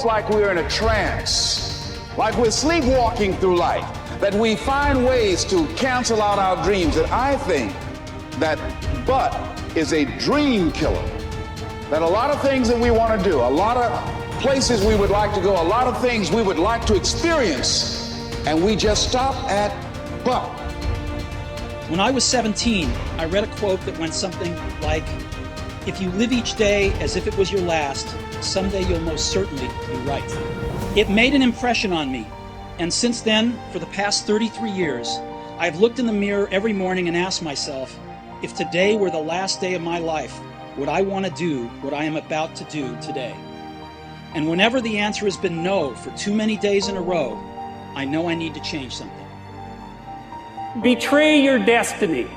almost like we're in a trance, like we're sleepwalking through life, that we find ways to cancel out our dreams. And I think that but is a dream killer. That a lot of things that we want to do, a lot of places we would like to go, a lot of things we would like to experience, and we just stop at but. When I was 17, I read a quote that went something like, "If you live each day as if it was your last, someday you'll most certainly be right." It made an impression on me, and since then, for the past 33 years, I've looked in the mirror every morning and asked myself, if today were the last day of my life, would I want to do what I am about to do today? And whenever the answer has been no for too many days in a row, I know I need to change something. Betray your destiny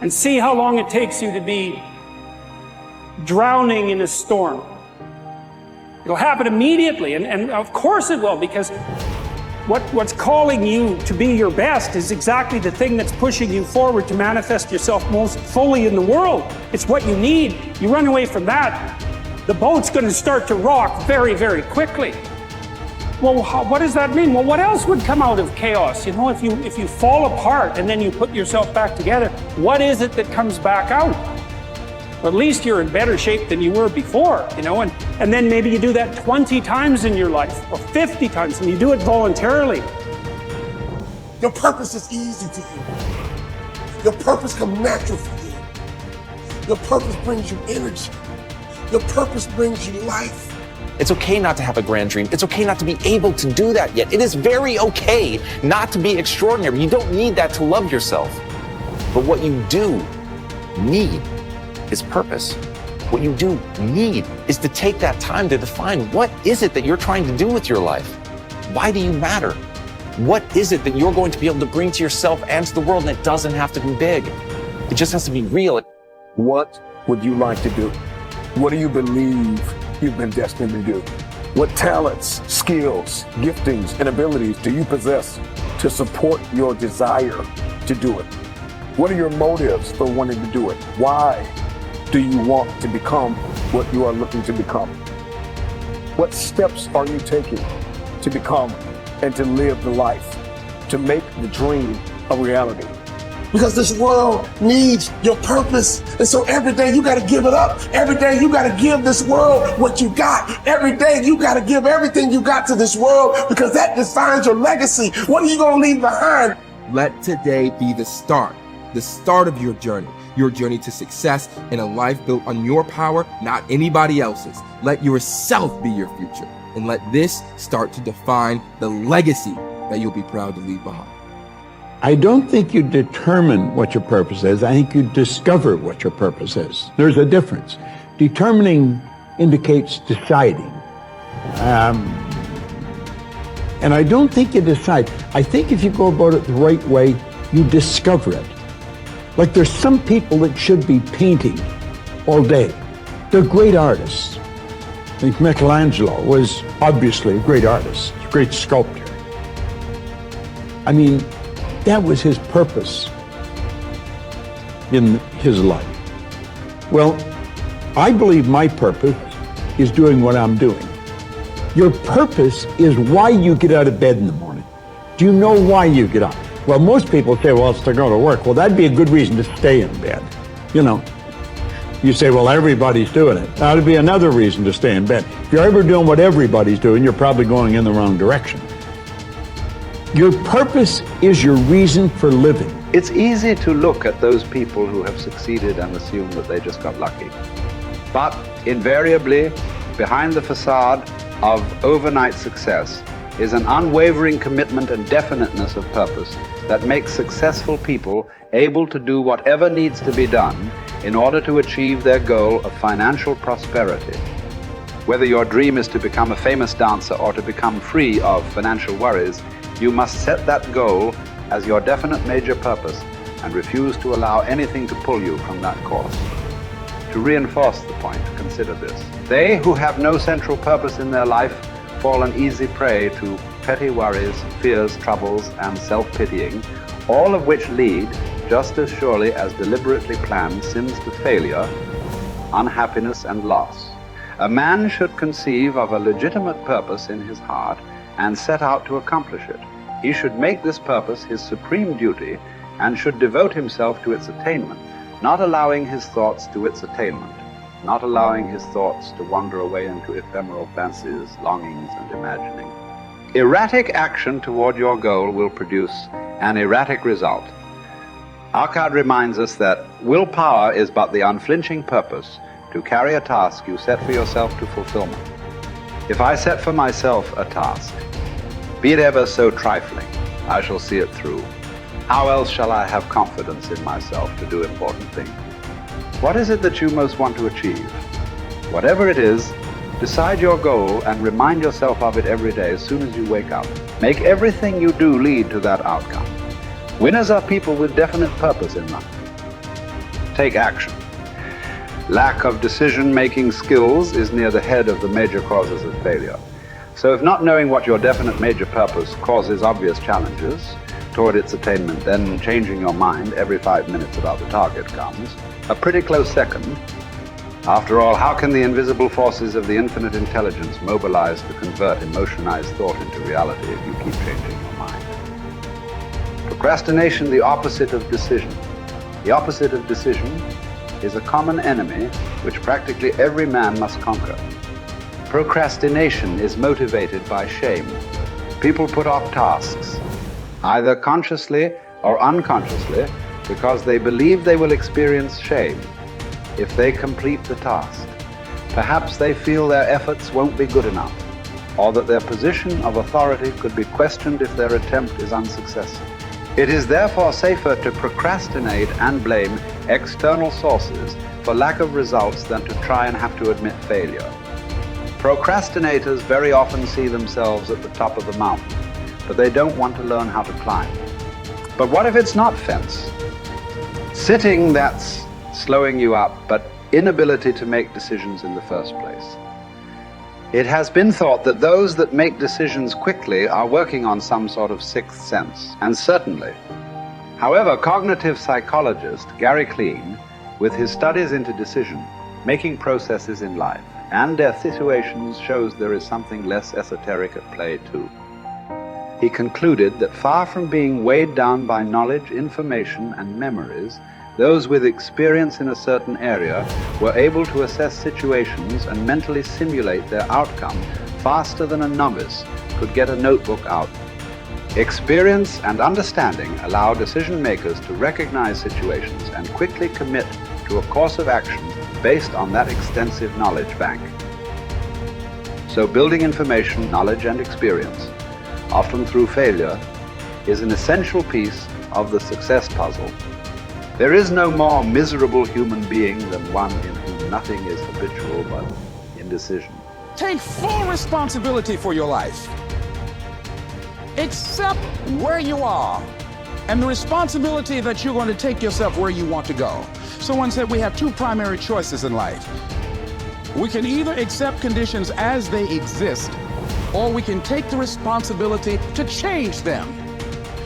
and see how long it takes you to be drowning in a storm. It'll happen immediately, and of course it will, because what's calling you to be your best is exactly the thing that's pushing you forward to manifest yourself most fully in the world. It's what you need. You run away from that, the boat's going to start to rock very, very quickly. Well, what does that mean? Well, what else would come out of chaos? You know, if you fall apart and then you put yourself back together, what is it that comes back out? Well, at least you're in better shape than you were before, you know, and then maybe you do that 20 times in your life or 50 times, and you do it voluntarily. Your purpose is easy to you. Your purpose comes natural for you. Your purpose brings you energy. Your purpose brings you life. It's okay not to have a grand dream. It's okay not to be able to do that yet. It is very okay not to be extraordinary. You don't need that to love yourself. But what you do need is purpose. What you do need is to take that time to define what is it that you're trying to do with your life? Why do you matter? What is it that you're going to be able to bring to yourself and to the world? And it doesn't have to be big. It just has to be real. What would you like to do? What do you believe you've been destined to do? What talents, skills, giftings, and abilities do you possess to support your desire to do it? What are your motives for wanting to do it? Why do you want to become what you are looking to become? What steps are you taking to become and to live the life, to make the dream a reality? Because this world needs your purpose. And so every day you got to give it up. Every day you got to give this world what you got. Every day you got to give everything you got to this world, because that defines your legacy. What are you going to leave behind? Let today be the start of your journey to success in a life built on your power, not anybody else's. Let yourself be your future, and let this start to define the legacy that you'll be proud to leave behind. I don't think you determine what your purpose is. I think you discover what your purpose is. There's a difference. Determining indicates deciding. And I don't think you decide. I think if you go about it the right way, you discover it. Like there's some people that should be painting all day. They're great artists. I think Michelangelo was obviously a great artist, a great sculptor. I mean, that was his purpose in his life. Well, I believe my purpose is doing what I'm doing. Your purpose is why you get out of bed in the morning. Do you know why you get up? Well, most people say, well, it's to go to work. Well, that'd be a good reason to stay in bed. You know, you say, well, everybody's doing it. That'd be another reason to stay in bed. If you're ever doing what everybody's doing, you're probably going in the wrong direction. Your purpose is your reason for living. It's easy to look at those people who have succeeded and assume that they just got lucky. But invariably, behind the facade of overnight success is an unwavering commitment and definiteness of purpose that makes successful people able to do whatever needs to be done in order to achieve their goal of financial prosperity. Whether your dream is to become a famous dancer or to become free of financial worries, you must set that goal as your definite major purpose and refuse to allow anything to pull you from that course. To reinforce the point, consider this. They who have no central purpose in their life fall an easy prey to petty worries, fears, troubles, and self-pitying, all of which lead, just as surely as deliberately planned sins, to failure, unhappiness, and loss. A man should conceive of a legitimate purpose in his heart and set out to accomplish it. He should make this purpose his supreme duty and should devote himself to its attainment, not allowing his thoughts to its attainment, not allowing his thoughts to wander away into ephemeral fancies, longings, and imagining. Erratic action toward your goal will produce an erratic result. Our card reminds us that willpower is but the unflinching purpose to carry a task you set for yourself to fulfillment. If I set for myself a task, be it ever so trifling, I shall see it through. How else shall I have confidence in myself to do important things? What is it that you most want to achieve? Whatever it is, decide your goal and remind yourself of it every day as soon as you wake up. Make everything you do lead to that outcome. Winners are people with definite purpose in life. Take action. Lack of decision-making skills is near the head of the major causes of failure. So if not knowing what your definite major purpose causes obvious challenges toward its attainment, then changing your mind every 5 minutes about the target comes a pretty close second. After all, how can the invisible forces of the infinite intelligence mobilize to convert emotionized thought into reality if you keep changing your mind? Procrastination, the opposite of decision. The opposite of decision is a common enemy which practically every man must conquer. Procrastination is motivated by shame. People put off tasks, either consciously or unconsciously, because they believe they will experience shame if they complete the task. Perhaps they feel their efforts won't be good enough, or that their position of authority could be questioned if their attempt is unsuccessful. It is therefore safer to procrastinate and blame external sources for lack of results than to try and have to admit failure. Procrastinators very often see themselves at the top of the mountain, but they don't want to learn how to climb. But what if it's not fence? Sitting, that's slowing you up, but inability to make decisions in the first place. It has been thought that those that make decisions quickly are working on some sort of sixth sense, and certainly. However, cognitive psychologist Gary Klein, with his studies into decision-making processes in life and their situations, shows there is something less esoteric at play too. He concluded that far from being weighed down by knowledge, information, and memories, those with experience in a certain area were able to assess situations and mentally simulate their outcome faster than a novice could get a notebook out. Experience and understanding allow decision makers to recognize situations and quickly commit to a course of action based on that extensive knowledge bank. So building information, knowledge, and experience, often through failure, is an essential piece of the success puzzle. There is no more miserable human being than one in whom nothing is habitual but indecision. Take full responsibility for your life. Accept where you are and the responsibility that you're going to take yourself where you want to go. Someone said we have two primary choices in life. We can either accept conditions as they exist, or we can take the responsibility to change them.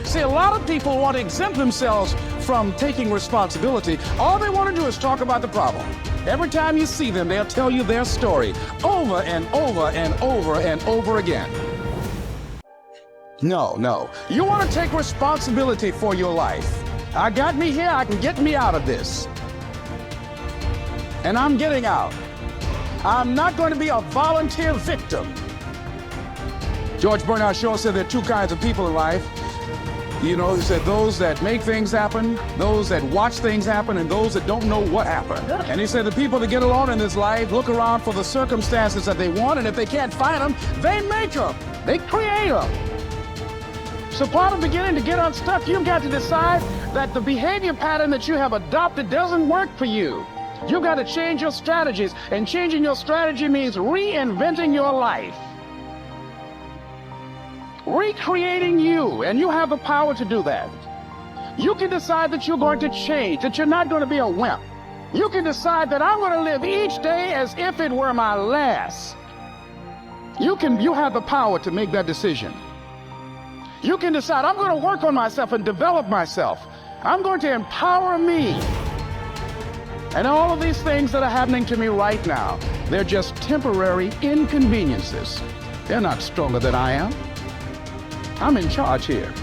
See, a lot of people want to exempt themselves from taking responsibility. All they want to do is talk about the problem. Every time you see them, they'll tell you their story over and over and over and over again. No. You want to take responsibility for your life. I got me here, I can get me out of this. And I'm getting out. I'm not going to be a volunteer victim. George Bernard Shaw said there are two kinds of people in life. You know, he said those that make things happen, those that watch things happen, and those that don't know what happened. And he said the people that get along in this life look around for the circumstances that they want, and if they can't find them, they make them. They create them. So part of beginning to get unstuck, you've got to decide that the behavior pattern that you have adopted doesn't work for you. You've got to change your strategies, and changing your strategy means reinventing your life. Recreating you, and you have the power to do that. You can decide that you're going to change, that you're not going to be a wimp. You can decide that I'm going to live each day as if it were my last. You have the power to make that decision. You can decide I'm going to work on myself and develop myself. I'm going to empower me. And all of these things that are happening to me right now, They're just temporary inconveniences. They're not stronger than I am. I'm in charge here.